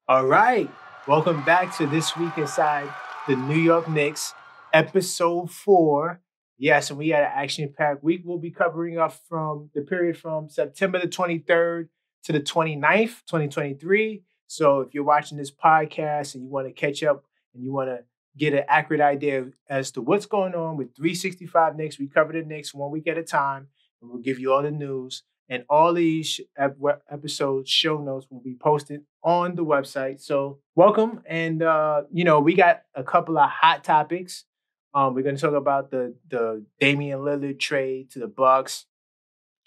All right. Welcome back to This Week Inside the New York Knicks, episode 4. Yes, and we had an action-packed week. We'll be covering up from the period from September the 23rd to the 29th, 2023. So if you're watching this podcast and you want to catch up and you want to get an accurate idea as to what's going on with 365 Knicks, we cover the Knicks 1 week at a time, and we'll give you all the news. And all these episodes, show notes will be posted on the website. So welcome. And, we got a couple of hot topics. We're going to talk about the Damian Lillard trade to the Bucks,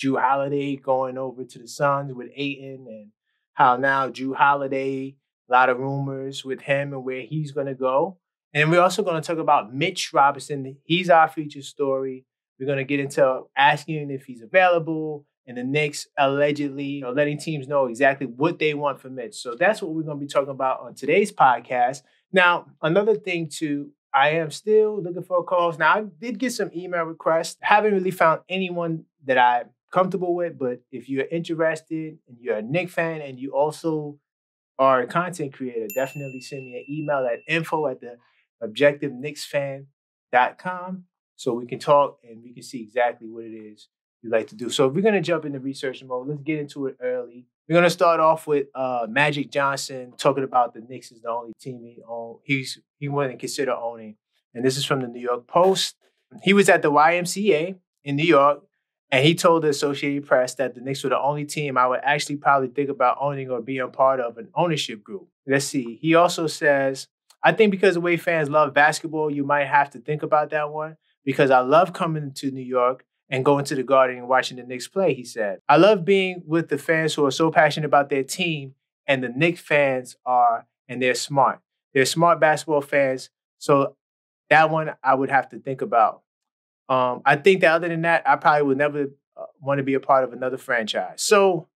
Jrue Holiday going over to the Suns with Ayton, and how now Jrue Holiday, a lot of rumors with him and where he's going to go. And we're also going to talk about Mitch Robinson. He's our feature story. We're going to get into asking if he's available, and the Knicks allegedly letting teams know exactly what they want from Mitch. So that's what we're going to be talking about on today's podcast. Now, another thing too, I am still looking for calls. Now, I did get some email requests. Haven't really found anyone that I'm comfortable with, but if you're interested and you're a Knicks fan and you also are a content creator, definitely send me an email at info@theobjectiveknicksfan.com so we can talk and we can see exactly what it is you like to do. So if we're going to jump into research mode, let's get into it early. We're going to start off with Magic Johnson talking about the Knicks is the only team he wouldn't consider owning. And this is from the New York Post. He was at the YMCA in New York, and he told the Associated Press that the Knicks were the only team I would actually probably think about owning or being part of an ownership group. Let's see. He also says, I think because the way fans love basketball, you might have to think about that one, because I love coming to New York and going to the Garden and watching the Knicks play, he said. I love being with the fans who are so passionate about their team, and the Knicks fans are, and they're smart. They're smart basketball fans, so that one I would have to think about. I think that other than that, I probably would never want to be a part of another franchise. So,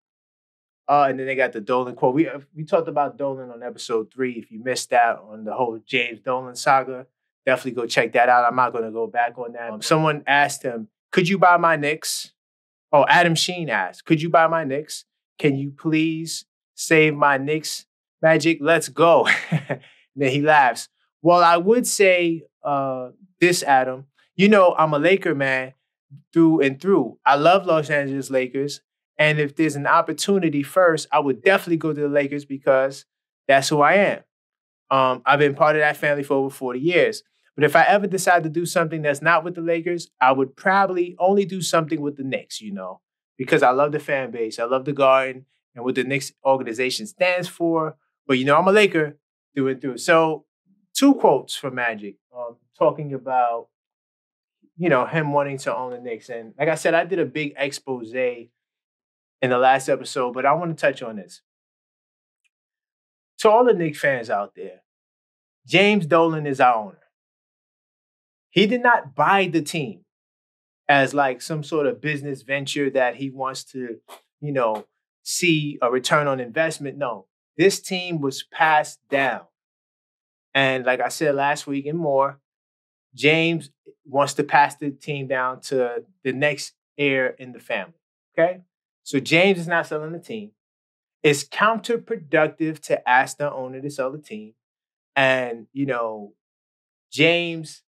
and then they got the Dolan quote. We talked about Dolan on episode 3. If you missed that on the whole James Dolan saga, definitely go check that out. I'm not going to go back on that. Someone asked him, could you buy my Knicks? Oh, Adam Sheen asked, could you buy my Knicks? Can you please save my Knicks? Magic, let's go. Then he laughs. Well, I would say this, Adam. I'm a Laker man through and through. I love Los Angeles Lakers. And if there's an opportunity first, I would definitely go to the Lakers because that's who I am. I've been part of that family for over 40 years. But if I ever decide to do something that's not with the Lakers, I would probably only do something with the Knicks, because I love the fan base. I love the Garden and what the Knicks organization stands for. But, I'm a Laker through and through. So 2 quotes from Magic talking about, him wanting to own the Knicks. And like I said, I did a big expose in the last episode, but I want to touch on this. To all the Knicks fans out there, James Dolan is our owner. He did not buy the team as like some sort of business venture that he wants to, see a return on investment. No, this team was passed down. And like I said last week and more, James wants to pass the team down to the next heir in the family. Okay? So James is not selling the team. It's counterproductive to ask the owner to sell the team. And, James,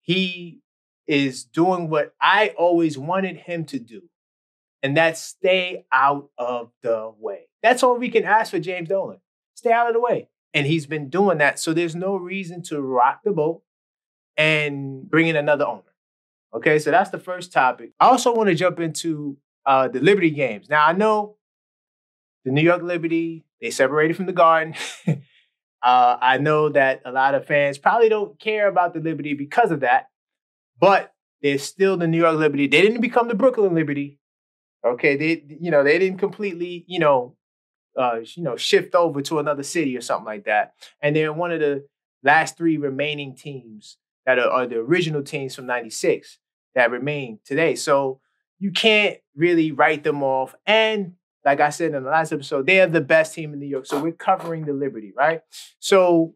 he is doing what I always wanted him to do. And that's stay out of the way. That's all we can ask for James Dolan. Stay out of the way. And he's been doing that. So there's no reason to rock the boat and bring in another owner. Okay, so that's the first topic. I also want to jump into the Liberty games. Now, I know the New York Liberty, they separated from the Garden. I know that a lot of fans probably don't care about the Liberty because of that, but they're still the New York Liberty. They didn't become the Brooklyn Liberty. Okay, they didn't completely, shift over to another city or something like that. And they're one of the last 3 remaining teams that are the original teams from '96 that remain today. So you can't really write them off. And like I said in the last episode, they are the best team in New York. So we're covering the Liberty, right? So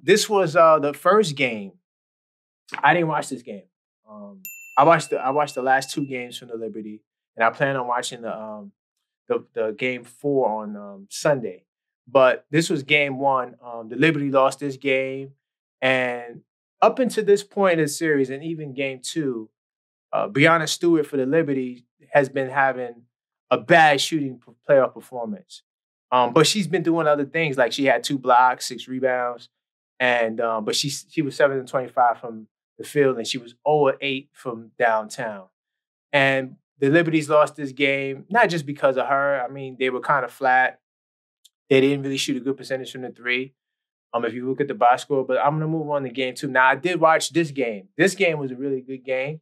this was the first game. I didn't watch this game. I watched the last 2 games from the Liberty, and I plan on watching the game 4 on Sunday. But this was game one. The Liberty lost this game. And up until this point in the series, and even game two, Breonna Stewart for the Liberty has been having a bad shooting playoff performance. But she's been doing other things, like she had 2 blocks, 6 rebounds, and but she was 7-25 from the field, and she was 0-8 from downtown. And the Liberties lost this game, not just because of her. I mean, they were kind of flat. They didn't really shoot a good percentage from the three. If you look at the box score, but I'm gonna move on to game two. Now, I did watch this game. This game was a really good game.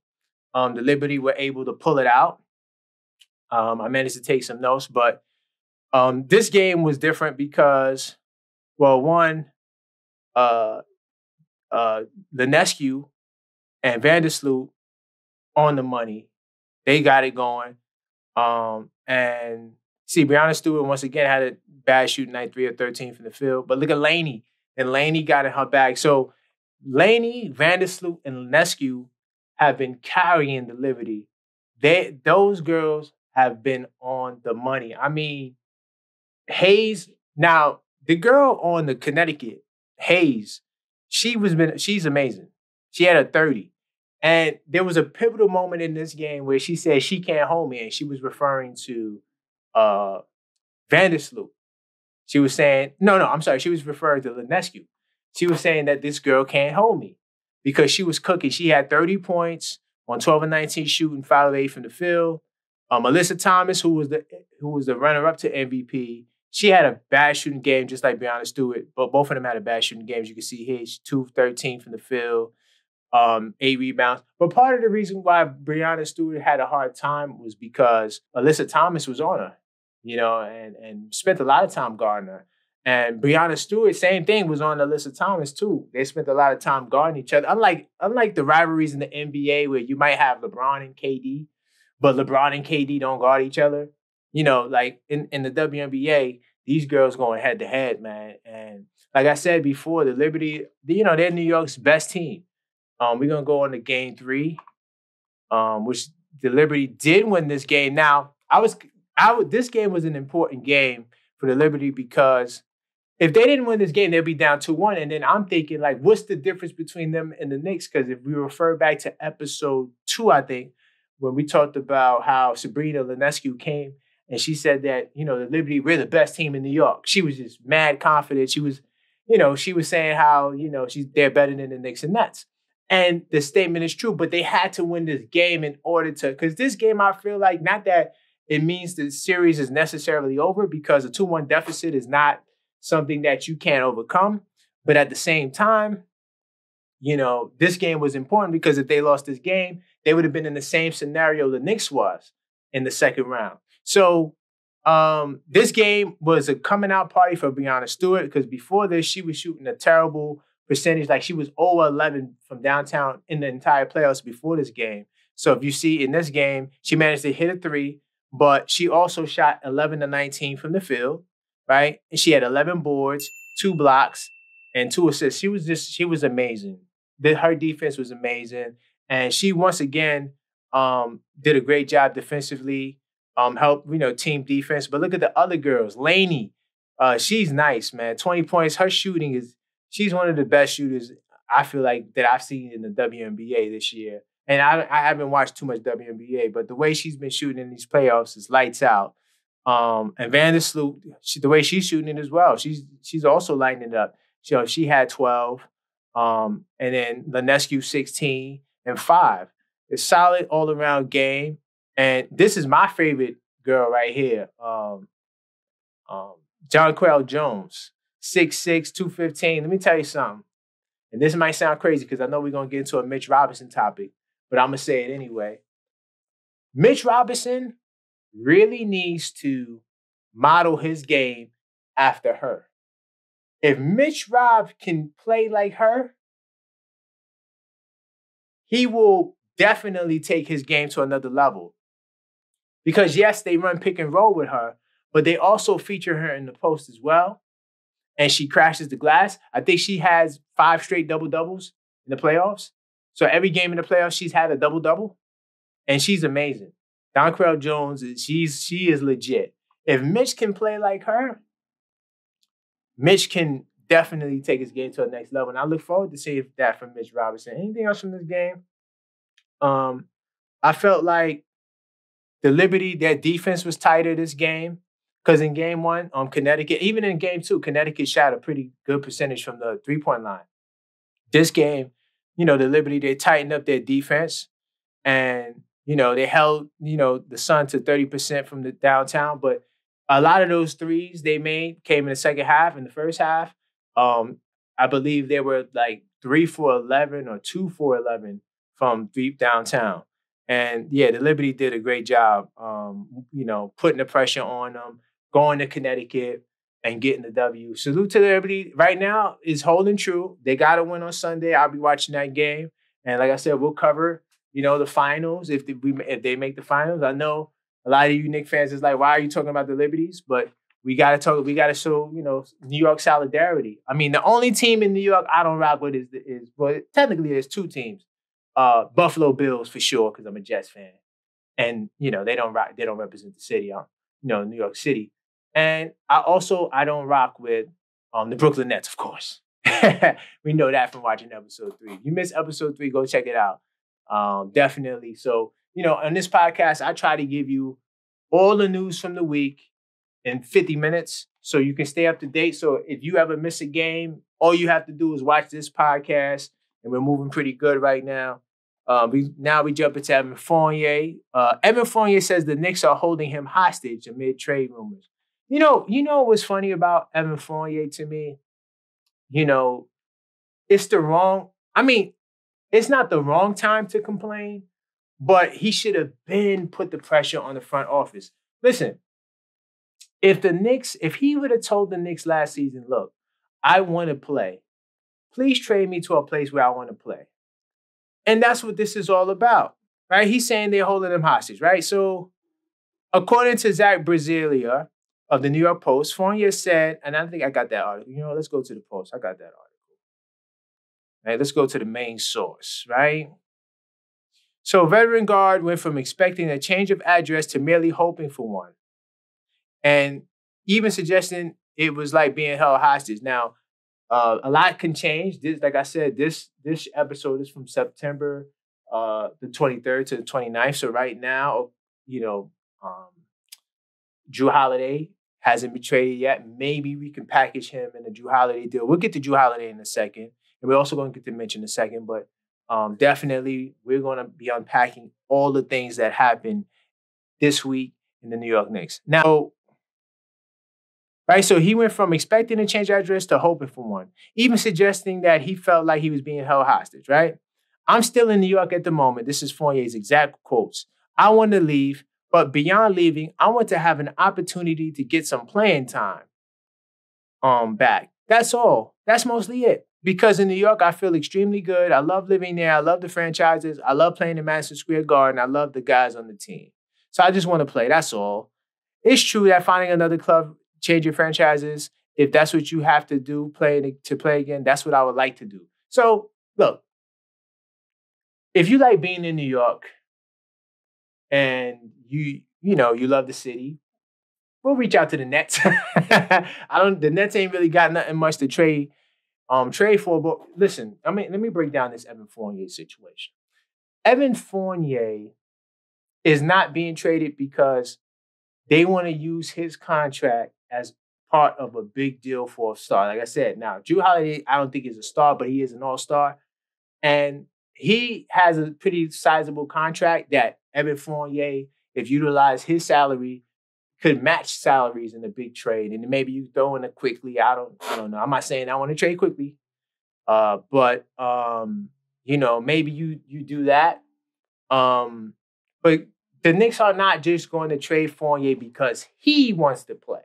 The Liberty were able to pull it out. I managed to take some notes, but this game was different because, well, one, Lenescu and Vandersloot on the money. They got it going. And see, Breonna Stewart once again had a bad shooting night, 3 of 13 from the field. But look at Laney. And Laney got in her bag. So Laney, Vandersloot, and Lenescu have been carrying the Liberty. Those girls have been on the money. I mean, Hayes, now the girl on the Connecticut, Hayes, she's amazing. She had a 30. And there was a pivotal moment in this game where she said she can't hold me, and she was referring to Vandersloot. She was saying, I'm sorry, she was referring to Lenescu. She was saying that this girl can't hold me because she was cooking. She had 30 points on 12 and 19 shooting, 5 of 8 from the field. Alyssa Thomas, who was the runner-up to MVP, she had a bad shooting game, just like Breonna Stewart, but both of them had a bad shooting game. As you can see here, 2 of 13 from the field, 8 rebounds. But part of the reason why Breonna Stewart had a hard time was because Alyssa Thomas was on her, and spent a lot of time guarding her. And Breonna Stewart, same thing, was on Alyssa Thomas too. They spent a lot of time guarding each other. Unlike the rivalries in the NBA where you might have LeBron and KD, but LeBron and KD don't guard each other. Like in the WNBA, these girls going head to head, man. And like I said before, the Liberty, they're New York's best team. We're gonna go on to game 3, which the Liberty did win this game. Now, this game was an important game for the Liberty because if they didn't win this game, they'll be down 2-1. And then I'm thinking, like, what's the difference between them and the Knicks? Because if we refer back to episode 2, I think, when we talked about how Sabrina Lenescu came and she said that, the Liberty, we're the best team in New York. She was just mad confident. She was, she was saying how, they're better than the Knicks and Nets. And the statement is true, but they had to win this game in order to, because this game, I feel like, not that it means the series is necessarily over, because a 2-1 deficit is not something that you can't overcome. But at the same time, this game was important because if they lost this game, they would have been in the same scenario the Knicks was in the second round. So this game was a coming out party for Breonna Stewart because before this, she was shooting a terrible percentage. Like she was 0-11 from downtown in the entire playoffs before this game. So if you see in this game, she managed to hit a 3, but she also shot 11-19 from the field, right? And she had 11 boards, 2 blocks, and 2 assists. She was amazing. Her defense was amazing. And she once again did a great job defensively, helped, team defense. But look at the other girls. Laney, she's nice, man. 20 points. Her shooting she's one of the best shooters I feel like that I've seen in the WNBA this year. And I haven't watched too much WNBA, but the way she's been shooting in these playoffs is lights out. And Vandersloot, the way she's shooting it as well, she's also lighting it up. She had 12, and then Lenescu 16 and 5. It's solid all around game. And this is my favorite girl right here, Jonquel Jones, 6'6", 215. Let me tell you something. And this might sound crazy because I know we're going to get into a Mitch Robinson topic, but I'm going to say it anyway. Mitch Robinson really needs to model his game after her. If Mitch Rob can play like her, he will definitely take his game to another level. Because yes, they run pick and roll with her, but they also feature her in the post as well. And she crashes the glass. I think she has 5 straight double-doubles in the playoffs. So every game in the playoffs, she's had a double-double. And she's amazing. Jonquel Jones, she is legit. If Mitch can play like her, Mitch can definitely take his game to the next level. And I look forward to seeing that from Mitch Robinson. Anything else from this game? Um, I felt like the Liberty, their defense was tighter this game. Because in game one, Connecticut, even in game two, Connecticut shot a pretty good percentage from the three-point line. This game, the Liberty, they tightened up their defense. And, they held, the Sun to 30% from the downtown. But a lot of those threes they made came in the second half. In the first half, I believe they were like 3 for 11 or 2 for 11 from deep downtown. And yeah, the Liberty did a great job, putting the pressure on them, going to Connecticut and getting the W. Salute to the Liberty. Right now is holding true. They got to win on Sunday. I'll be watching that game. And like I said, we'll cover, the finals if they make the finals. I know a lot of you Knicks fans is like, why are you talking about the Liberties? But we got to show, New York solidarity. I mean, the only team in New York I don't rock with is well, technically there's two teams. Buffalo Bills for sure, because I'm a Jets fan. And, they don't represent the city, New York City. And I don't rock with the Brooklyn Nets, of course. We know that from watching episode 3. If you missed episode 3, go check it out. Definitely. So, on this podcast, I try to give you all the news from the week in 50 minutes so you can stay up to date. So if you ever miss a game, all you have to do is watch this podcast, and we're moving pretty good right now. We jump into Evan Fournier. Evan Fournier says the Knicks are holding him hostage amid trade rumors. You know what's funny about Evan Fournier to me? It's not the wrong time to complain, but he should have put the pressure on the front office. Listen, if he would have told the Knicks last season, look, I want to play, please trade me to a place where I want to play. And that's what this is all about, right? He's saying they're holding him hostage, right? So according to Zach Brazilia of the New York Post, Fournier said, and I think I got that article. Let's go to the Post. I got that article. Right, let's go to the main source, right? So veteran guard went from expecting a change of address to merely hoping for one. And even suggesting it was like being held hostage. Now, a lot can change. This, like I said, this episode is from September the 23rd to the 29th. So right now, Jrue Holiday hasn't been traded yet. Maybe we can package him in a Jrue Holiday deal. We'll get to Jrue Holiday in a second. And we're also going to get to Mitch in a second. But definitely, we're going to be unpacking all the things that happened this week in the New York Knicks. Now, right, so he went from expecting a change address to hoping for one, even suggesting that he felt like he was being held hostage, right? I'm still in New York at the moment. This is Fournier's exact quotes. I want to leave, but beyond leaving, I want to have an opportunity to get some playing time back. That's all. That's mostly it. Because in New York, I feel extremely good. I love living there. I love the franchises. I love playing in Madison Square Garden. I love the guys on the team. So I just want to play. That's all. It's true that finding another club, changing franchises, if that's what you have to do, to play again, that's what I would like to do. So, look, if you like being in New York and you love the city, we'll reach out to the Nets. The Nets ain't really got nothing much to trade for. But listen, let me break down this Evan Fournier situation. Evan Fournier is not being traded because they want to use his contract as part of a big deal for a star. Like I said, now, Jrue Holiday, I don't think is a star, but he is an all-star. And he has a pretty sizable contract that Evan Fournier, if utilized his salary, could match salaries in a big trade. And maybe you throw in a quickly. I don't know. I'm not saying I want to trade quickly. But maybe you do that. But the Knicks are not just going to trade Fournier because he wants to play.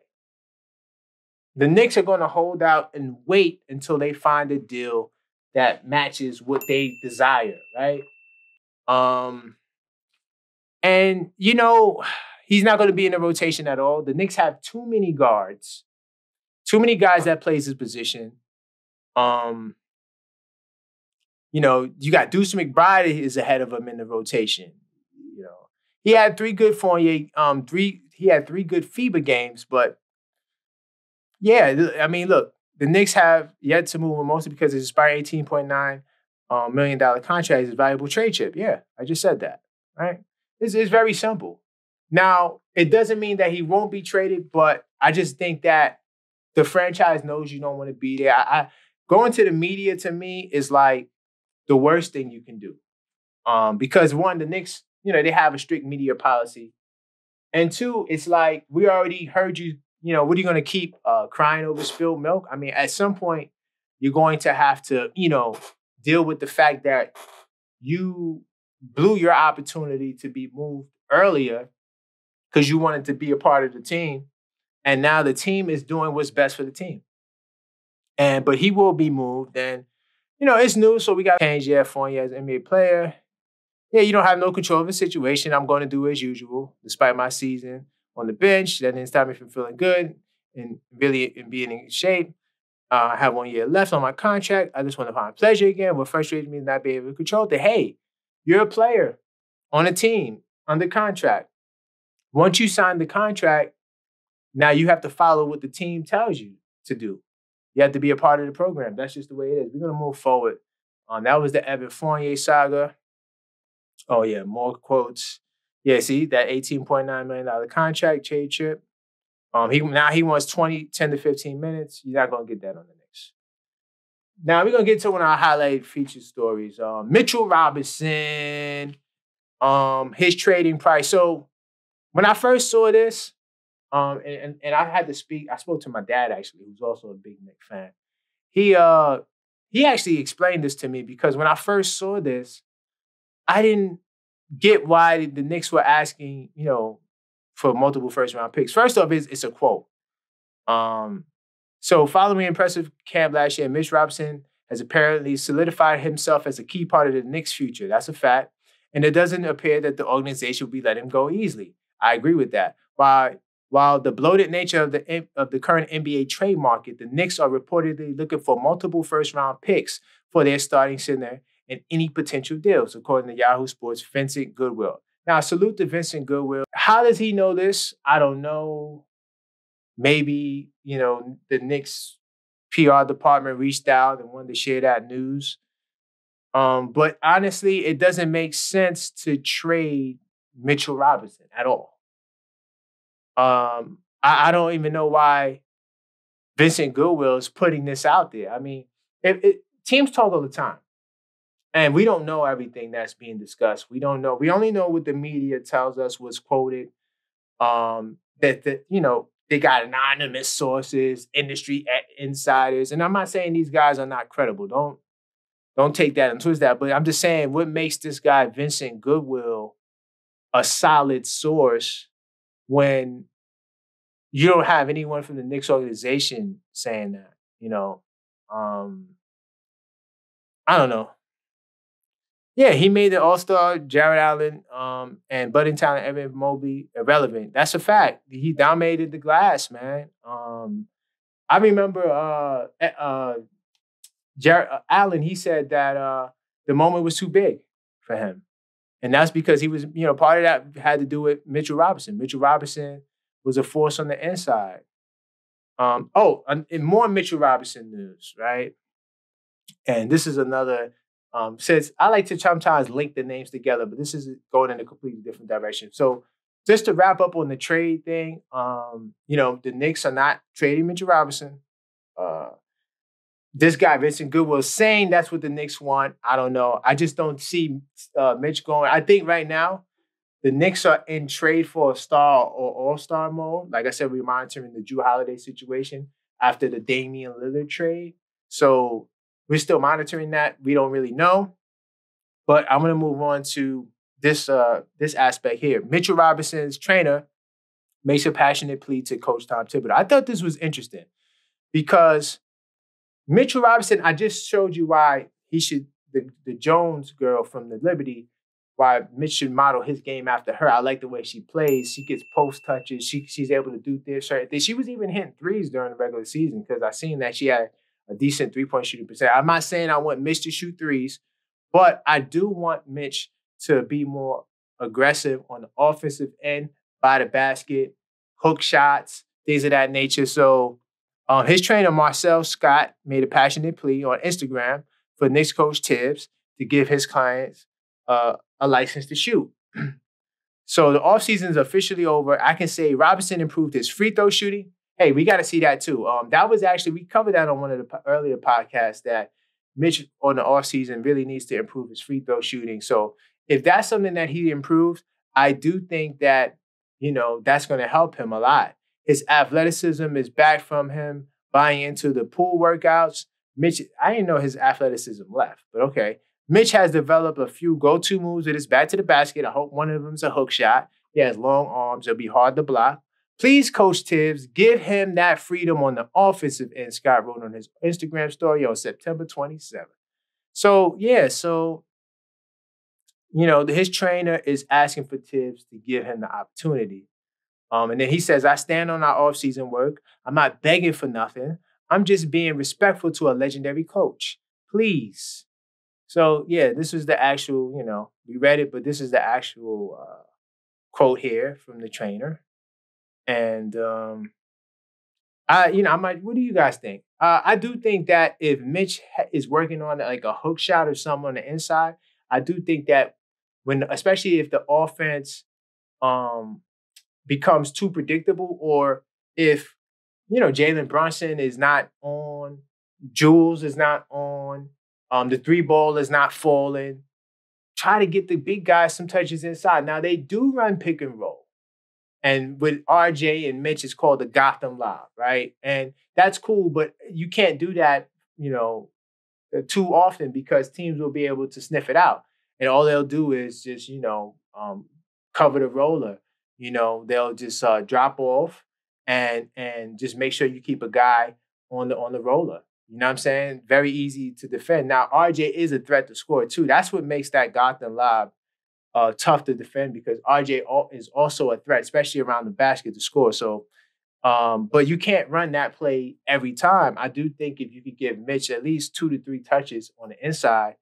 The Knicks are going to hold out and wait until they find a deal that matches what they desire, right? And he's not going to be in the rotation at all. The Knicks have too many guards, too many guys that plays his position. You got Deuce McBride is ahead of him in the rotation. He had 3 good Fournier, he had 3 good FIBA games, but yeah, I mean, look, the Knicks have yet to move him, mostly because his expiring $18.9 million contract is a valuable trade chip. Yeah, I just said that, right? It's very simple. Now, it doesn't mean that he won't be traded, but I just think that the franchise knows you don't want to be there. Going to the media, to me, is like the worst thing you can do. Because one, the Knicks, they have a strict media policy. And two, it's like, we already heard you, what are you going to keep crying over spilled milk? I mean, at some point, you're going to have to, deal with the fact that you blew your opportunity to be moved earlier because you wanted to be a part of the team. And now the team is doing what's best for the team. But he will be moved. And, it's new, so we got to change. Yeah, Fournier as an NBA player. Yeah, you don't have no control of the situation. I'm going to do as usual, despite my season on the bench. That didn't stop me from feeling good and really being in shape. I have 1 year left on my contract. I just want to find pleasure again. What frustrates me is not being able to control it. Hey, you're a player on a team under contract. Once you sign the contract, now you have to follow what the team tells you to do. You have to be a part of the program. That's just the way it is. We're going to move forward. That was the Evan Fournier saga. Oh, yeah, more quotes. Yeah, see, that $18.9 million contract, trade chip. He wants 10 to 15 minutes. You're not going to get that on the Knicks. Now, we're going to get to one of our highlight feature stories. Mitchell Robinson, his trading price. So when I first saw this, and I had to speak, I spoke to my dad, actually, who's also a big Knicks fan. He actually explained this to me because when I first saw this, I didn't get why the Knicks were asking, for multiple first-round picks. First off, it's a quote. So following impressive camp last year, Mitch Robinson has apparently solidified himself as a key part of the Knicks' future. That's a fact. And it doesn't appear that the organization will be letting him go easily. I agree with that. While the bloated nature of the current NBA trade market, the Knicks are reportedly looking for multiple first-round picks for their starting center and any potential deals, according to Yahoo Sports' Vincent Goodwill. Now, salute to Vincent Goodwill. How does he know this? I don't know. Maybe, the Knicks PR department reached out and wanted to share that news. But honestly, it doesn't make sense to trade Mitchell Robinson at all. I don't even know why Vincent Goodwill is putting this out there. I mean, teams talk all the time. And we don't know everything that's being discussed. We don't know. We only know what the media tells us was quoted. They got anonymous sources, industry insiders. And I'm not saying these guys are not credible. Don't take that and twist that. But I'm just saying what makes this guy, Vincent Goodwill, a solid source when you don't have anyone from the Knicks organization saying that, I don't know. Yeah, he made the All-Star Jared Allen and budding talent Evan Mobley irrelevant. That's a fact. He dominated the glass, man. I remember Jared Allen, he said that the moment was too big for him. And that's because he was, part of that had to do with Mitchell Robinson. Mitchell Robinson was a force on the inside. And more Mitchell Robinson news, right? And this is another... since I like to sometimes link the names together, but this is going in a completely different direction. So just to wrap up on the trade thing, the Knicks are not trading Mitchell Robinson. This guy, Vincent Goodwill, is saying that's what the Knicks want. I don't know. I just don't see Mitch going. I think right now, the Knicks are in trade for a star or all-star mode. Like I said, we're monitoring the Jrue Holiday situation after the Damian Lillard trade. So we're still monitoring that. We don't really know. But I'm going to move on to this aspect here. Mitchell Robinson's trainer makes a passionate plea to Coach Tom Thibodeau. I thought this was interesting because Mitchell Robinson, I just showed you why he should, the Jones girl from the Liberty, why Mitch should model his game after her. I like the way she plays. She gets post touches. She's able to do certain things. She was even hitting threes during the regular season because I seen that she had a decent three-point shooting percent. I'm not saying I want Mitch to shoot threes, but I do want Mitch to be more aggressive on the offensive end, by the basket, hook shots, things of that nature. So His trainer, Marcel Scott, made a passionate plea on Instagram for Knicks coach Thibs to give his clients a license to shoot. So the offseason is officially over. I can say Robinson improved his free throw shooting. Hey, we got to see that too. That was actually, we covered that on one of the earlier podcasts that Mitch on the offseason really needs to improve his free throw shooting. So if that's something that he improved, I do think that, that's going to help him a lot. His athleticism is back from him buying into the pool workouts. Mitch, I didn't know his athleticism left, but okay. Mitch has developed a few go-to moves with his back to the basket. I hope one of them is a hook shot. He has long arms. It'll be hard to block. Please, Coach Thibs, give him that freedom on the offensive end, Scott wrote on his Instagram story on September 27th. So, his trainer is asking for Thibs to give him the opportunity. And then he says, I stand on our offseason work. I'm not begging for nothing. I'm just being respectful to a legendary coach. Please. So, this was the actual, we read it, but this is the actual quote here from the trainer. And, I'm like, what do you guys think? I do think that if Mitch is working on like a hook shot or something on the inside, I do think that especially if the offense becomes too predictable, or if, Jalen Brunson is not on, Jules is not on, the three ball is not falling, try to get the big guys some touches inside. Now, they do run pick and roll. And with RJ and Mitch, it's called the Gotham Lob, right? And that's cool, but you can't do that, too often because teams will be able to sniff it out. And all they'll do is just, cover the roller. They'll just drop off and just make sure you keep a guy on the roller. You know what I'm saying? Very easy to defend. Now, RJ is a threat to score too. That's what makes that Gotham Lob tough to defend, because RJ is also a threat, especially around the basket, to score. So, but you can't run that play every time. I do think if you could give Mitch at least 2 to 3 touches on the inside,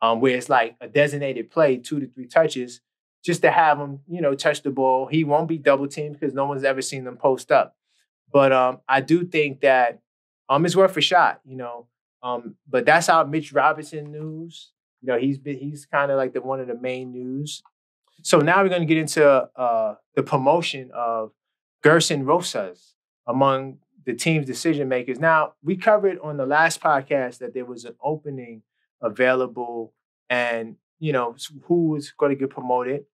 where it's like a designated play, 2 to 3 touches, just to have him, touch the ball. He won't be double teamed because no one's ever seen them post up. But I do think that it's worth a shot, But that's our Mitch Robinson news. He's kind of like one of the main news. So now we're going to get into the promotion of Gersson Rosas among the team's decision makers. Now, we covered on the last podcast that there was an opening available and, who was going to get promoted.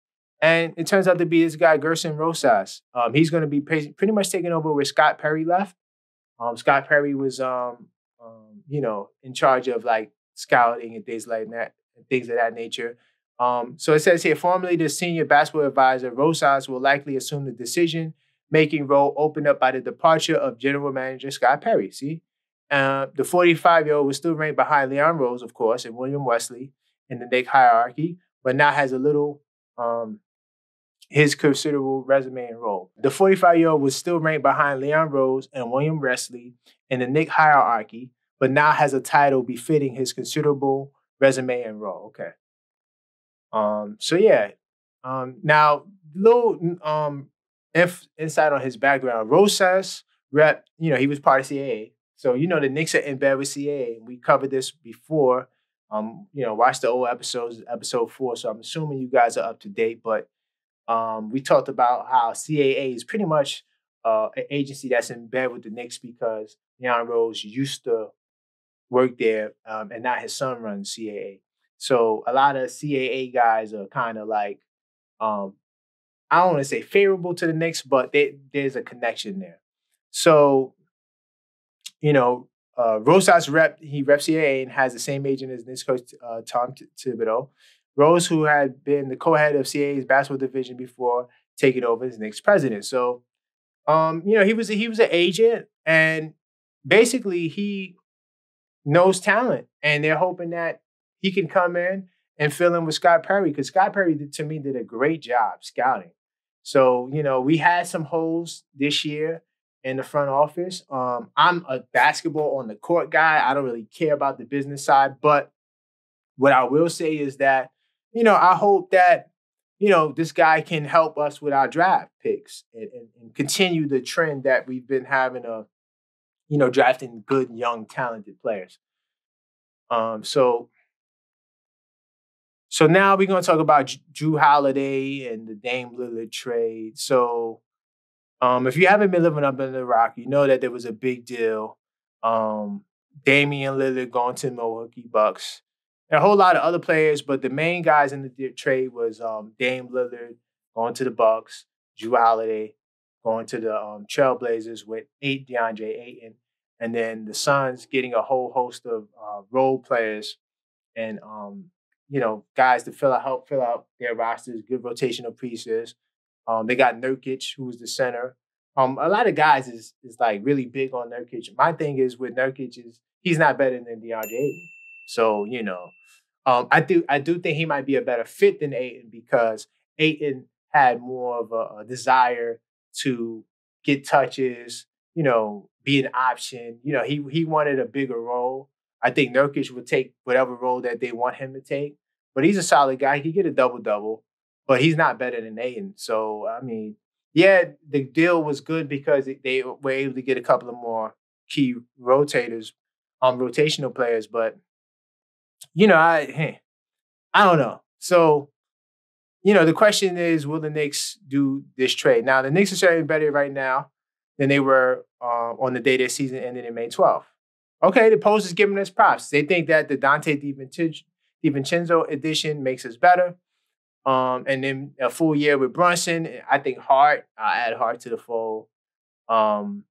And it turns out to be this guy, Gersson Rosas. He's going to be pretty much taking over where Scott Perry left. Scott Perry was, in charge of like scouting and things like that, and things of that nature. So it says here, formerly the senior basketball advisor, Rosas will likely assume the decision-making role opened up by the departure of general manager Scott Perry. See, the 45-year-old was still ranked behind Leon Rose, of course, and William Wesley in the Knicks hierarchy, but now has a little his considerable resume and role. The 45-year-old was still ranked behind Leon Rose and William Wesley in the Knicks hierarchy, but now has a title befitting his considerable resume and role. Okay. Now, little insight on his background. Rosas rep, he was part of CAA. So, the Knicks are in bed with CAA. We covered this before. Watch the old episodes, episode 4. So I'm assuming you guys are up to date. But we talked about how CAA is pretty much an agency that's in bed with the Knicks because Leon Rose used to work there, and now his son runs CAA. So a lot of CAA guys are kind of like, I don't want to say favorable to the Knicks, but there's a connection there. So, Rosas reps CAA and has the same agent as Knicks coach Tom Thibodeau. Rose, who had been the co-head of CAA's basketball division before taking over as Knicks president. So, he was an agent, and basically he knows talent, and they're hoping that he can come in and fill in with Scott Perry, because Scott Perry, to me, did a great job scouting. So, we had some holes this year in the front office. I'm a basketball on the court guy. I don't really care about the business side, but what I will say is that, I hope that, this guy can help us with our draft picks and continue the trend that we've been having of drafting good, young, talented players. So now we're gonna talk about Jrue Holiday and the Dame Lillard trade. So if you haven't been living up in the Rock, you know that there was a big deal. Damian Lillard going to the Milwaukee Bucks. And a whole lot of other players, but the main guys in the trade was Dame Lillard going to the Bucks, Jrue Holiday going to the Trailblazers with DeAndre Ayton, and then the Suns getting a whole host of role players and guys to help fill out their rosters, good rotational pieces. They got Nurkic, who's the center. A lot of guys is like really big on Nurkic. My thing is with Nurkic is he's not better than DeAndre Ayton. So I do think he might be a better fit than Ayton because Ayton had more of a desire to get touches, be an option. He wanted a bigger role. I think Nurkic would take whatever role that they want him to take. But he's a solid guy. He could get a double-double, but he's not better than Ayton. So, I mean, yeah, the deal was good because they were able to get a couple of more key rotators, rotational players. But, I don't know. So, the question is, will the Knicks do this trade? Now, the Knicks are certainly better right now than they were on the day their season ended in May 12th. Okay, the Post is giving us props. They think that the Dante DiVincenzo edition makes us better. And then a full year with Brunson. I think Hart, I'll add Hart to the fold. Now,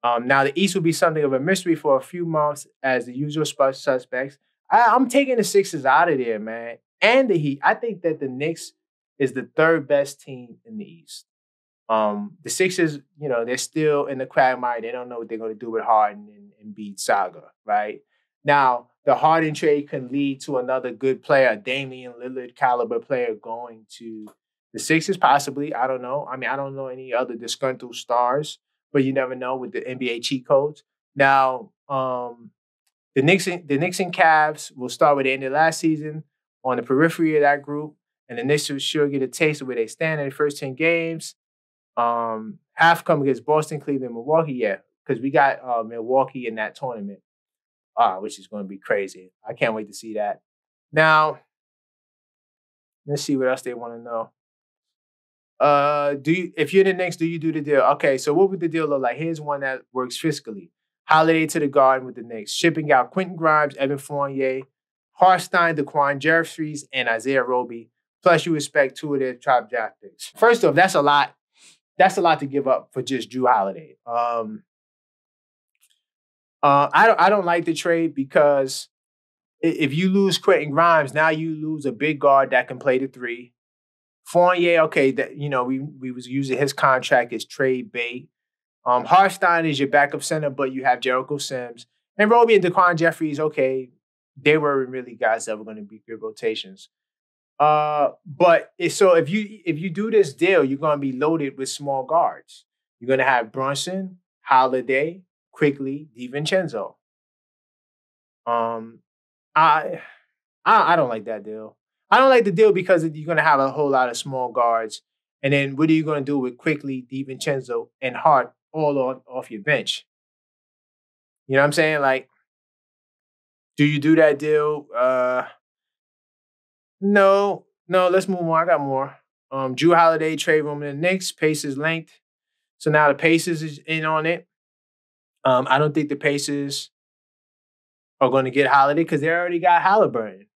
the East will be something of a mystery for a few months as the usual suspects. I'm taking the Sixers out of there, man. And the Heat. I think that the Knicks is the third best team in the East. The Sixers, they're still in the quagmire. They don't know what they're going to do with Harden and Embiid saga, right? Now, the Harden trade can lead to another good player, a Damian Lillard caliber player going to the Sixers, possibly. I don't know. I mean, I don't know any other disgruntled stars, but you never know with the NBA cheat codes. Now, the Knicks and Cavs will start with the end of last season on the periphery of that group, and the Knicks will sure get a taste of where they stand in the first 10 games. Half come against Boston, Cleveland, Milwaukee, yeah, because we got Milwaukee in that tournament, which is going to be crazy. I can't wait to see that. Now, let's see what else they want to know. If you're the Knicks, do you do the deal? Okay, so what would the deal look like? Here's one that works fiscally. Holiday to the Garden with the Knicks, shipping out Quentin Grimes, Evan Fournier, Hartstein, Daquan Jeffries, and Isaiah Roby. Plus, you expect 2 of their top draft picks. First off, that's a lot. That's a lot to give up for just Jrue Holiday. I don't like the trade because if you lose Quentin Grimes, now you lose a big guard that can play the 3. Fournier, okay, that we was using his contract as trade bait. Hartstein is your backup center, but you have Jericho Sims. And Roby and Daquan Jeffries, okay, they weren't really guys that were going to be good rotations. But if you do this deal, you're going to be loaded with small guards. You're going to have Brunson, Holiday, Quickly, DiVincenzo. I don't like that deal. I don't like the deal because you're going to have a whole lot of small guards. And then what are you going to do with Quickly, DiVincenzo, and Hart all off your bench? You know what I'm saying? Like, do you do that deal? No, let's move on. I got more. Jrue Holiday, trade room in the Knicks, Pacers linked. So now the Pacers is in on it. I don't think the Pacers are going to get Holiday because they already got Halliburton.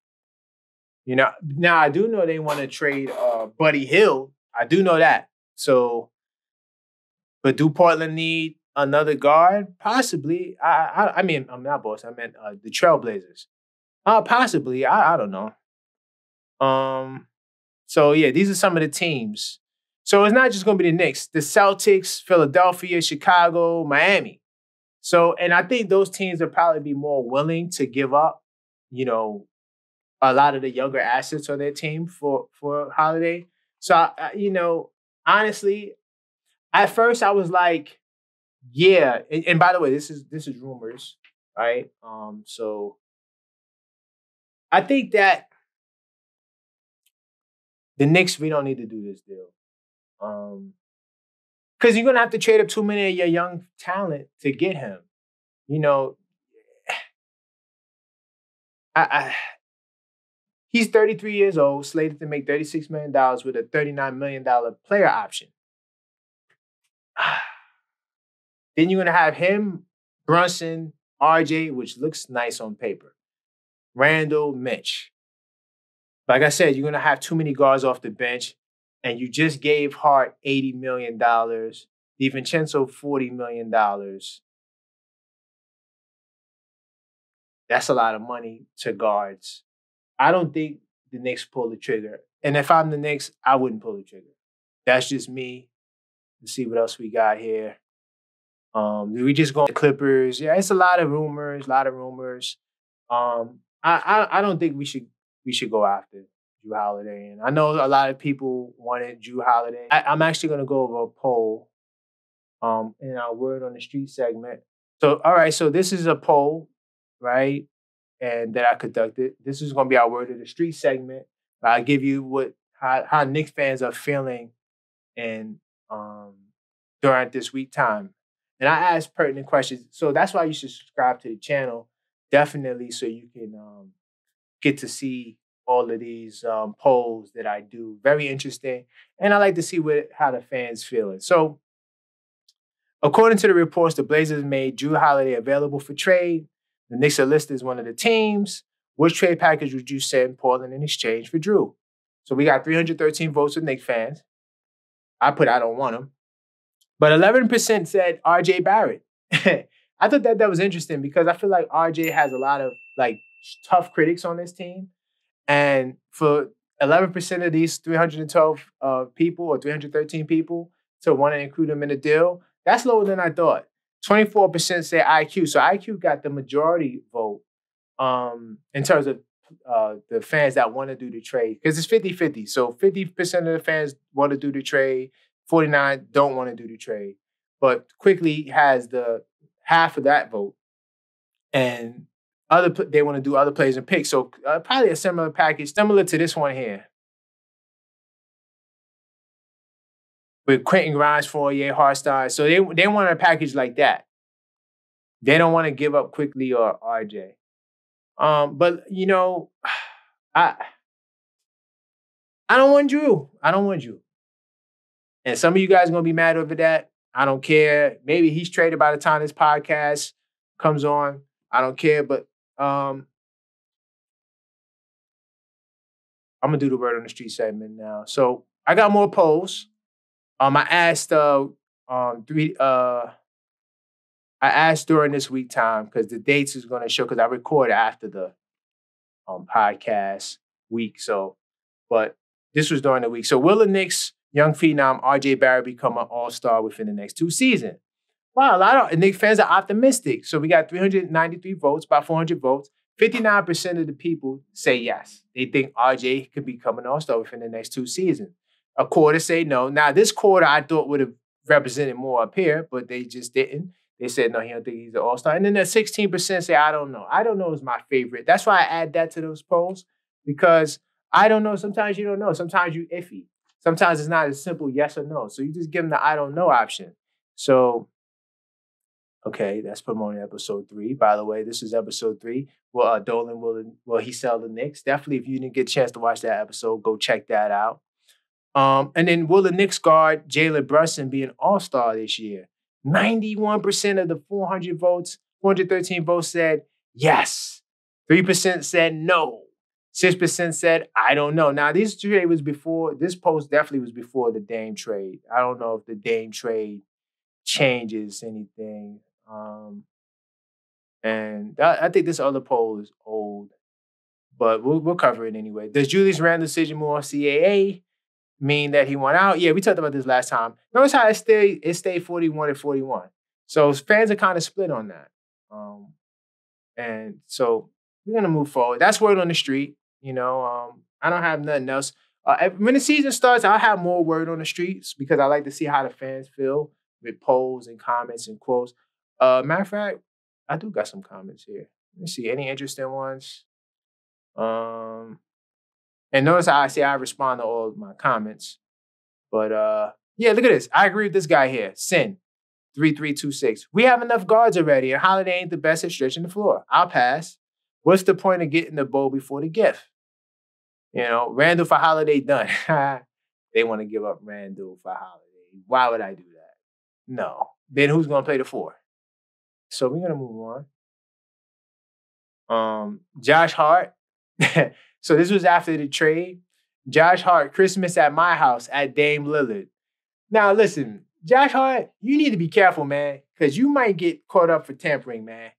Now I do know they want to trade Buddy Hield. I do know that. So, but do Portland need another guard? Possibly. I mean, I'm not Boston. I meant the Trailblazers. Possibly. I don't know. So yeah, these are some of the teams. So it's not just going to be the Knicks, the Celtics, Philadelphia, Chicago, Miami. So, and I think those teams will probably be more willing to give up, a lot of the younger assets on their team for Holiday. So, honestly, at first I was like, yeah. And by the way, this is rumors, right? So I think that the Knicks, we don't need to do this deal. Because you're going to have to trade up too many of your young talent to get him. you know, I he's 33 years old, slated to make $36 million with a $39 million player option. Then you're going to have him, Brunson, RJ, which looks nice on paper. Randall, Mitch. Like I said, you're going to have too many guards off the bench, and you just gave Hart $80 million, DiVincenzo $40 million. That's a lot of money to guards. I don't think the Knicks pull the trigger. And if I'm the Knicks, I wouldn't pull the trigger. That's just me. Let's see what else we got here. We just go to the Clippers. Yeah, it's a lot of rumors. I don't think we should go after Jrue Holiday. And I know a lot of people wanted Jrue Holiday. I'm actually going to go over a poll in our Word on the Street segment. So, all right, so this is a poll, right, and that I conducted. This is going to be our Word of the Street segment. I'll give you how Knicks fans are feeling and during this week time. And I ask pertinent questions. So that's why you should subscribe to the channel, definitely, so you can get to see all of these polls that I do. Very interesting. And I like to see how the fans feeling. So according to the reports, the Blazers made Jrue Holiday available for trade. The Knicks are listed as one of the teams. Which trade package would you send Portland in exchange for Jrue? So we got 313 votes of Knicks fans. I don't want him. But 11% said RJ Barrett. I thought that was interesting because I feel like RJ has a lot of tough critics on this team. And for 11% of these 312 people or 313 people to want to include him in a deal, that's lower than I thought. 24% say IQ. So IQ got the majority vote in terms of the fans that want to do the trade. Because it's 50-50. So 50% of the fans want to do the trade. 49 don't want to do the trade. But Quickly has the half of that vote. And they want to do other players and picks. So probably a similar package, similar to this one here. With Quentin Grimes, Fournier, Hart. So they want a package like that. They don't want to give up Quickly or RJ. But, I don't want Jrue. And some of you guys are going to be mad over that. I don't care. Maybe he's traded by the time this podcast comes on. I don't care. But I'm going to do the Word on the Street segment now. So I got more polls. I asked during this week time because the dates is going to show because I record after the podcast week. So, but this was during the week. So will the Knicks young phenom RJ Barrett become an all-star within the next 2 seasons? Wow, a lot of Knicks fans are optimistic. So we got 393 votes, about 400 votes. 59% of the people say yes. They think RJ could become an all-star within the next 2 seasons. A quarter say no. Now, this quarter I thought would have represented more up here, but they just didn't. They said, no, he don't think he's an all-star. And then the 16% say, I don't know. I don't know is my favorite. That's why I add that to those polls, because I don't know. Sometimes you don't know. Sometimes you iffy. Sometimes it's not as simple yes or no. So you just give them the I don't know option. So, okay, that's promoting episode 3. By the way, this is episode 3. Well, Dolan, will he sell the Knicks? Definitely, if you didn't get a chance to watch that episode, go check that out. And then will the Knicks guard Jalen Brunson be an all-star this year? 91% of the 413 votes said yes. 3% said no. 6% said, I don't know. Now, this post definitely was before the Dame trade. I don't know if the Dame trade changes anything. And I think this other poll is old, but we'll cover it anyway. Does Julius Randle's decision move on CAA mean that he won out? Yeah, we talked about this last time. Notice how it stayed 41-41. So fans are kind of split on that. And so we're going to move forward. That's Word on the Street. I don't have nothing else. When the season starts, I'll have more Word on the Streets because I like to see how the fans feel with polls and comments and quotes. Matter of fact, I do got some comments here. Let me see. Any interesting ones? And notice how I say I respond to all of my comments. But yeah, look at this. I agree with this guy here. Sin. 3326. We have enough guards already, and Holiday ain't the best at stretching the floor. I'll pass. What's the point of getting the bowl before the gift? You know, Randall for Holiday done. They want to give up Randall for Holiday. Why would I do that? No. Then who's going to play the 4? So we're going to move on. Josh Hart. So this was after the trade. Josh Hart, Christmas at my house at Dame Lillard. Now, listen, Josh Hart, you need to be careful, man, because you might get caught up for tampering, man.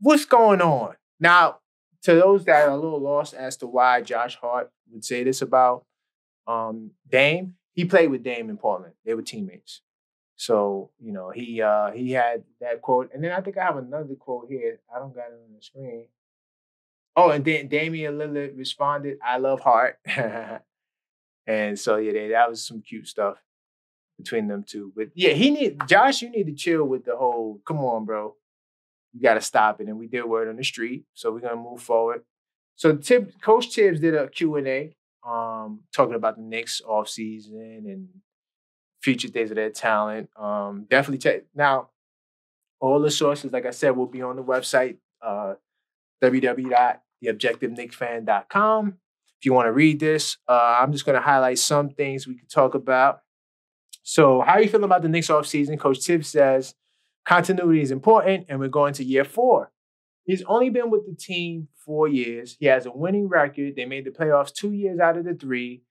What's going on? Now, to those that are a little lost as to why Josh Hart would say this about Dame, he played with Dame in Portland. They were teammates. So, you know, he had that quote. And then I think I have another quote here. I don't got it on the screen. Oh, and then Damian Lillard responded, "I love Hart." And so, yeah, that was some cute stuff between them two. But yeah, Josh, you need to chill with the whole, come on, bro. You got to stop it. And we did word on the street. So we're going to move forward. So Coach Thibs did a Q&A talking about the Knicks offseason and future days of their talent. Definitely check. Now, all the sources, like I said, will be on the website, www.theobjectiveknicksfan.com. If you want to read this, I'm just going to highlight some things we could talk about. So how are you feeling about the Knicks offseason? Coach Thibs says continuity is important, and we're going to year 4. He's only been with the team 4 years. He has a winning record. They made the playoffs 2 years out of the 3.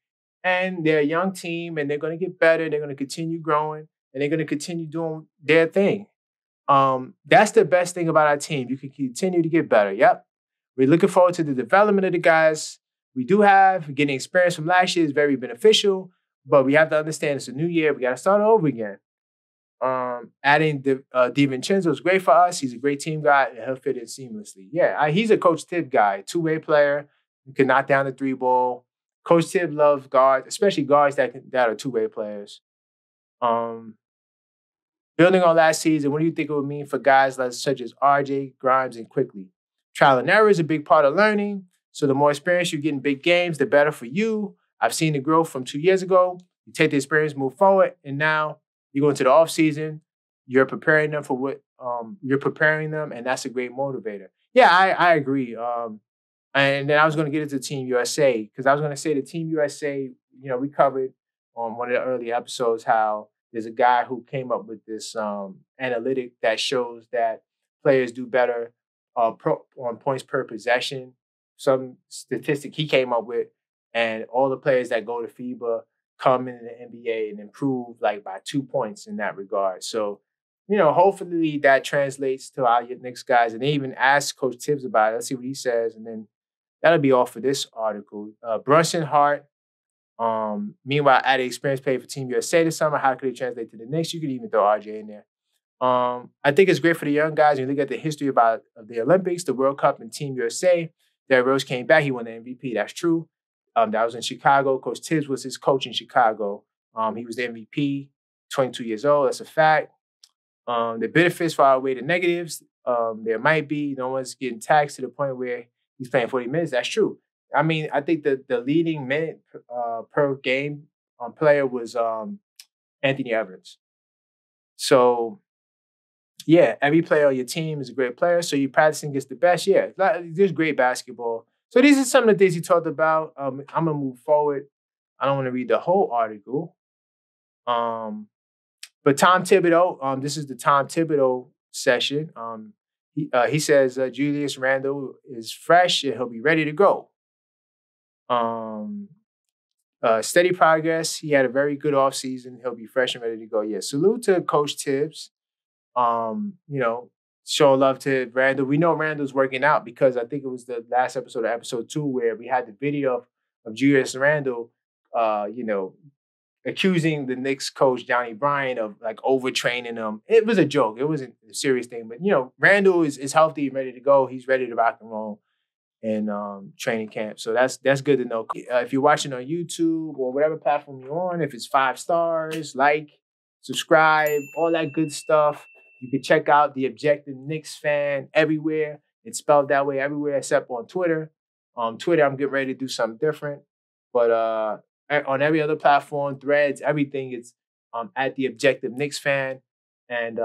And they're a young team, and they're going to get better. They're going to continue growing, and they're going to continue doing their thing. That's the best thing about our team. You can continue to get better. Yep. We're looking forward to the development of the guys we do have. Getting experience from last year is very beneficial, but we have to understand it's a new year. We got to start over again. Adding DiVincenzo is great for us. He's a great team guy, and he'll fit in seamlessly. Yeah, he's a Coach Thibs guy, two-way player. He can knock down the 3-ball. Coach Thibs loves guards, especially guards that are two-way players. Building on last season, what do you think it would mean for guys such as RJ, Grimes, and Quickly? Trial and error is a big part of learning. So the more experience you get in big games, the better for you. I've seen the growth from 2 years ago. You take the experience, move forward, and now you go into the offseason. You're preparing them for what you're preparing them, and that's a great motivator. Yeah, I agree. And then I was going to get into Team USA because I was going to say the Team USA, you know, we covered on one of the early episodes how there's a guy who came up with this analytic that shows that players do better on points per possession. Some statistic he came up with, and all the players that go to FIBA come into the NBA and improve like by 2 points in that regard. So, you know, hopefully that translates to our Knicks guys. And they even asked Coach Thibs about it. Let's see what he says. And then that'll be all for this article. Brunson, Hart. Meanwhile, added experience paid for Team USA this summer. How could it translate to the Knicks? You could even throw RJ in there. I think it's great for the young guys. When you look at the history of the Olympics, the World Cup, and Team USA, Derrick Rose came back. He won the MVP. That's true. That was in Chicago. Coach Thibs was his coach in Chicago. He was the MVP, 22 years old. That's a fact. The benefits far outweigh the negatives. There might be. No one's getting taxed to the point where he's playing 40 minutes. That's true. I mean, I think the leading minute per game player was Anthony Evans. So, yeah, every player on your team is a great player. So you're practicing against the best. Yeah, there's great basketball. So these are some of the things he talked about. I'm going to move forward. I don't want to read the whole article. But Tom Thibodeau, this is the Tom Thibodeau session. He says Julius Randle is fresh and he'll be ready to go. Steady progress. He had a very good offseason. He'll be fresh and ready to go. Yeah, salute to Coach Thibs. You know, show love to Randle. We know Randle's working out because I think it was the last episode of episode 2 where we had the video of Julius Randle, you know, accusing the Knicks coach, Johnny Bryant, of like overtraining him. It was a joke. It wasn't a serious thing. But, you know, Randle is healthy and ready to go. He's ready to rock and roll in training camp. So that's good to know. If you're watching on YouTube or whatever platform you're on, if it's 5 stars, like, subscribe, all that good stuff. You can check out The Objective Knicks Fan everywhere. It's spelled that way everywhere except on Twitter. Twitter, I'm getting ready to do something different. But on every other platform, Threads, everything, it's at The Objective Knicks Fan. And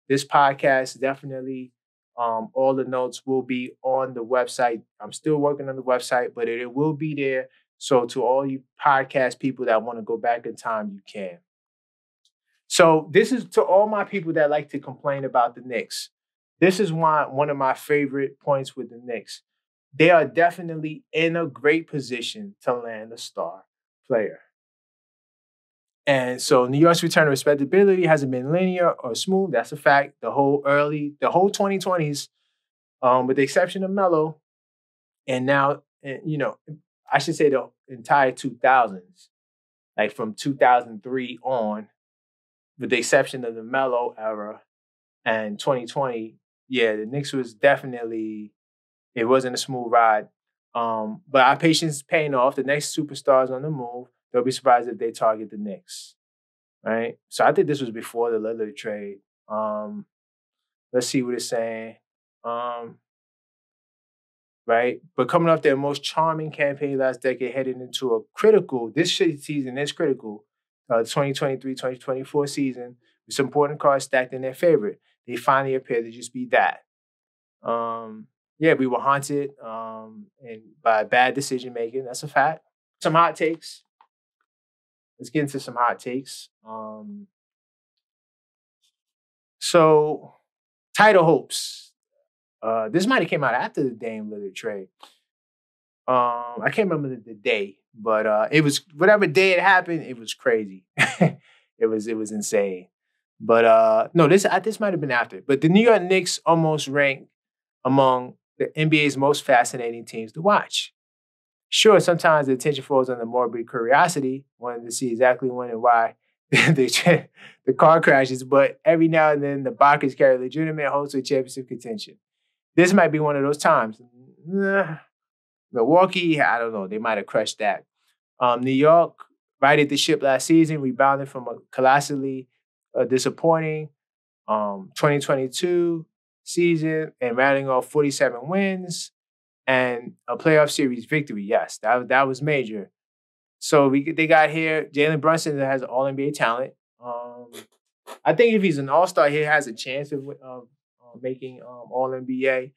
this podcast definitely, all the notes will be on the website. I'm still working on the website, but it will be there. So to all you podcast people that want to go back in time, you can. So this is to all my people that like to complain about the Knicks. This is one of my favorite points with the Knicks. They are definitely in a great position to land a star player. And so New York's return to respectability hasn't been linear or smooth. That's a fact. The whole 2020s, with the exception of Melo, and now, I should say the entire 2000s, like from 2003 on, with the exception of the Melo era and 2020, yeah, the Knicks was definitely, it wasn't a smooth ride. But our patience is paying off. The next superstars on the move. They'll be surprised if they target the Knicks. Right? So I think this was before the Lillard trade. Let's see what it's saying. Right? But coming off their most charming campaign last decade, heading into a critical, this season is critical, 2023-2024 season, with some important cards stacked in their favor. They finally appear to just be that. Yeah, we were haunted and by bad decision making. That's a fact. Some hot takes. Let's get into some hot takes. So, title hopes. This might have came out after the Dame Lillard trade. I can't remember the day, but it was whatever day it happened. It was crazy. it was insane. But no, this might have been after. But the New York Knicks almost ranked among the NBA's most fascinating teams to watch. Sure, sometimes the attention falls on the morbid curiosity, wanting to see exactly when and why the car crashes, but every now and then the Bakers carry legitimate hopes of championship contention. This might be one of those times. Milwaukee, I don't know, they might have crushed that. New York righted the ship last season, rebounded from a colossally disappointing 2022 season and rounding off 47 wins and a playoff series victory. Yes, that was major. So they got here Jalen Brunson that has all NBA talent. I think if he's an all-star, he has a chance of making all NBA.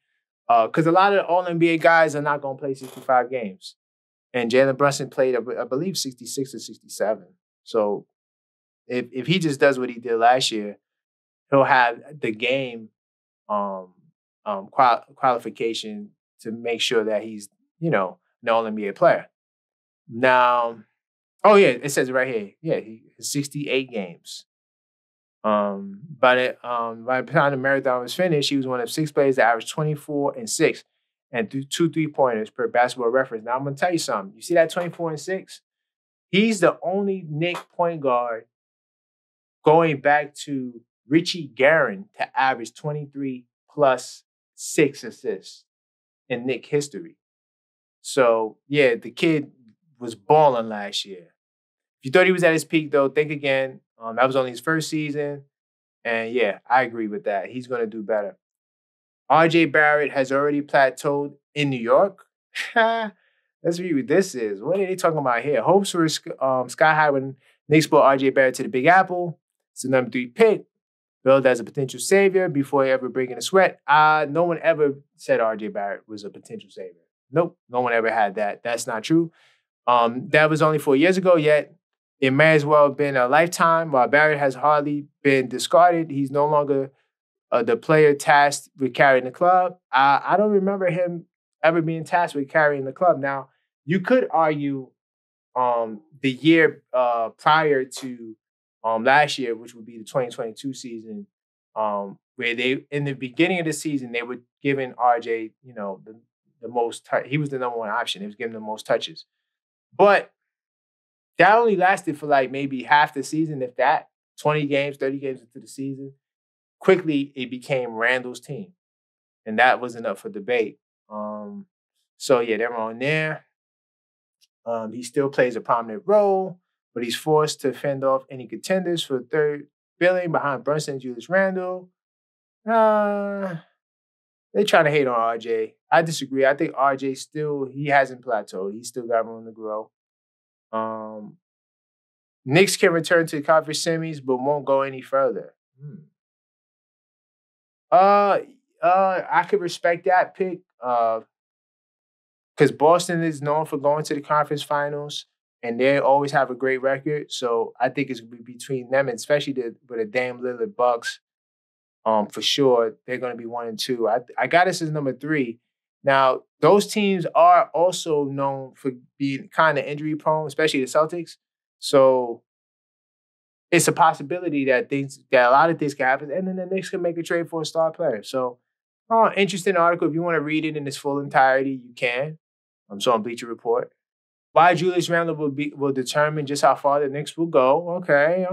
Because a lot of all NBA guys are not going to play 65 games. And Jalen Brunson played, I believe, 66 or 67. So if he just does what he did last year, he'll have the game qualification to make sure that he's, an all-NBA player. Now, oh yeah, it says it right here. Yeah, he 68 games. By the time the marathon was finished, he was one of 6 players that averaged 24 and 6 and 2 3-pointers per Basketball Reference. Now I'm gonna tell you something. You see that 24 and 6? He's the only Knick point guard going back to Richie Guerin to average 23 plus 6 assists in Knick history. So yeah, the kid was balling last year. If you thought he was at his peak, though, think again. That was only his first season. And yeah, I agree with that. He's going to do better. R.J. Barrett has already plateaued in New York. Let's read what this is. What are they talking about here? Hopes were sky high when Knicks brought R.J. Barrett to the Big Apple. It's the number 3 pick. Billed as a potential savior before he ever breaking a sweat. No one ever said R.J. Barrett was a potential savior. Nope, no one ever had that. That's not true. That was only 4 years ago, yet it may as well have been a lifetime. While Barrett has hardly been discarded, he's no longer the player tasked with carrying the club. I don't remember him ever being tasked with carrying the club. Now, you could argue the year prior to last year, which would be the 2022 season, where they, in the beginning of the season, they were giving RJ, the most, he was the number 1 option. He was giving the most touches. But that only lasted for like maybe half the season, if that, 20 games, 30 games into the season. Quickly, it became Randall's team. And that wasn't up for debate. So, yeah, they're on there. He still plays a prominent role, but he's forced to fend off any contenders for third billing behind Brunson and Julius Randle. They trying to hate on RJ. I disagree. I think RJ he hasn't plateaued. He's still got room to grow. Knicks can return to the conference semis, but won't go any further. I could respect that pick. Because Boston is known for going to the conference finals, and they always have a great record. So I think it's going to be between them, and especially with the Dame Lillard Bucks. For sure, they're going to be 1 and 2. I got us as number 3. Now, those teams are also known for being kind of injury prone, especially the Celtics. So it's a possibility that a lot of things can happen, and then the Knicks can make a trade for a star player. So, interesting article. If you want to read it in its full entirety, you can. So on Bleacher Report. Why Julius Randle will determine just how far the Knicks will go. Okay.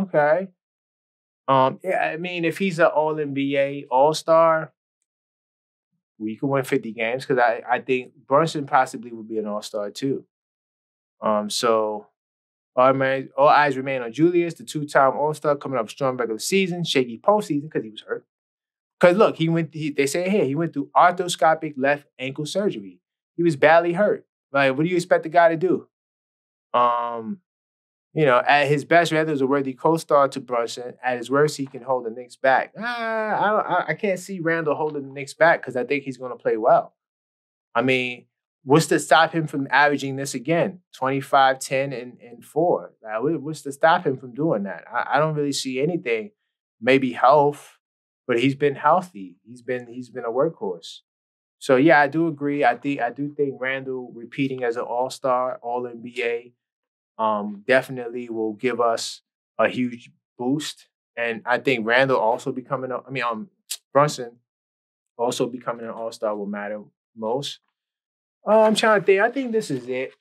Yeah, I mean, if he's an All-NBA All-Star, we could win 50 games because I think Brunson possibly would be an All-Star too. So all eyes remain on Julius, the 2-time All-Star, coming up strong regular season, shaky postseason because he was hurt. Because look, they say here he went through arthroscopic left ankle surgery. He was badly hurt. Like, what do you expect the guy to do? At his best, Randle is a worthy co-star to Brunson. At his worst, he can hold the Knicks back. I can't see Randle holding the Knicks back because I think he's going to play well. I mean, what's to stop him from averaging this again? 25, 10, and 4. What's to stop him from doing that? I don't really see anything. Maybe health, but he's been healthy. He's been a workhorse. So yeah, I do agree. I do think Randle repeating as an All-Star, All-NBA, definitely will give us a huge boost. And I think Randle also Brunson also becoming an All-Star will matter most. I'm trying to think. I think this is it.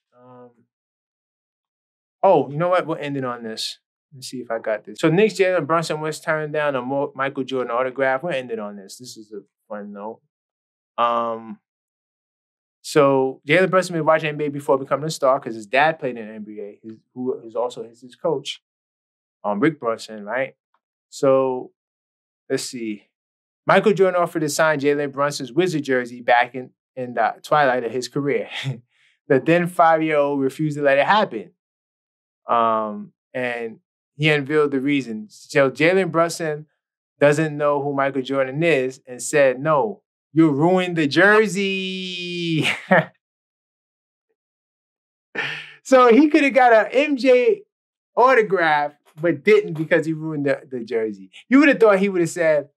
You know what? We'll end it on this. Let's see if I got this. So Knicks Jalen Brunson was turned down a Michael Jordan autograph. We'll end it on this. This is a fun note. So Jalen Brunson been watching NBA before becoming a star because his dad played in the NBA, who is also his coach, Rick Brunson, right? So let's see. Michael Jordan offered to sign Jalen Brunson's Wizard jersey back in the twilight of his career. The then 5-year-old refused to let it happen. And he unveiled the reason. So Jalen Brunson doesn't know who Michael Jordan is and said, "No, you ruined the jersey." So he could have got an MJ autograph, but didn't because he ruined the jersey. You would have thought he would have said,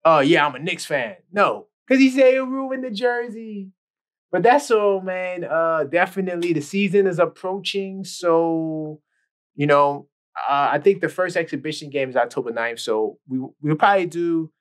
"Oh, yeah, I'm a Knicks fan." No, because he said he ruined the jersey. But that's all, man. Definitely the season is approaching. So, I think the first exhibition game is October 9th. So we'll probably do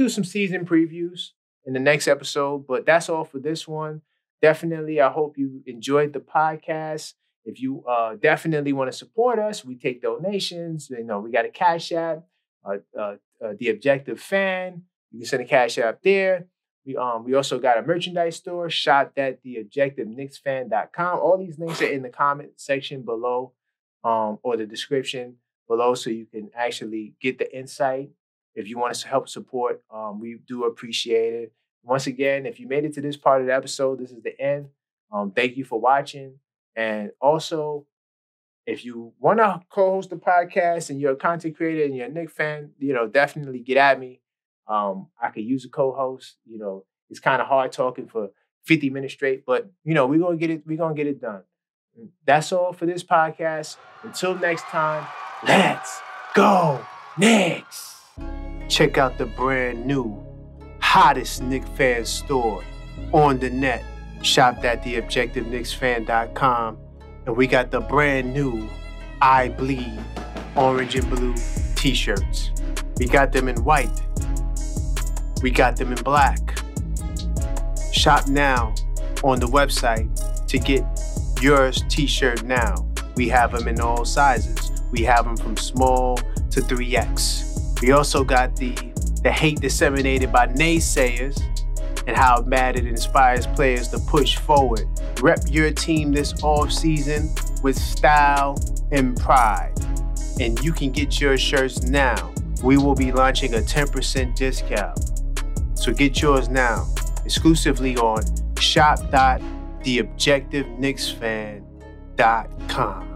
some season previews in the next episode. But that's all for this one. Definitely, I hope you enjoyed the podcast. If you definitely want to support us, we take donations. We got a Cash App, The Objective Fan. You can send a Cash App there. We also got a merchandise store, shop.theobjectiveknicksfan.com. All these links are in the comment section below, or the description below, so you can actually get the insight. If you want us to help support, we do appreciate it. Once again, if you made it to this part of the episode, this is the end. Thank you for watching. And also, if you want to co-host the podcast and you're a content creator and you're a Knicks fan, definitely get at me. I could use a co-host. It's kind of hard talking for 50 minutes straight, but we're gonna get it done. That's all for this podcast. Until next time, let's go Knicks. Check out the brand new, hottest Knicks fan store on the net. Shop.theobjectiveknicksfan.com. And we got the brand new I Bleed orange and blue t-shirts. We got them in white. We got them in black. Shop now on the website to get yours t-shirt now. We have them in all sizes. We have them from small to 3X. We also got the hate disseminated by naysayers and how mad it inspires players to push forward. Rep your team this offseason with style and pride. And you can get your shirts now. We will be launching a 10% discount. So get yours now, exclusively on shop.theobjectiveknicksfan.com.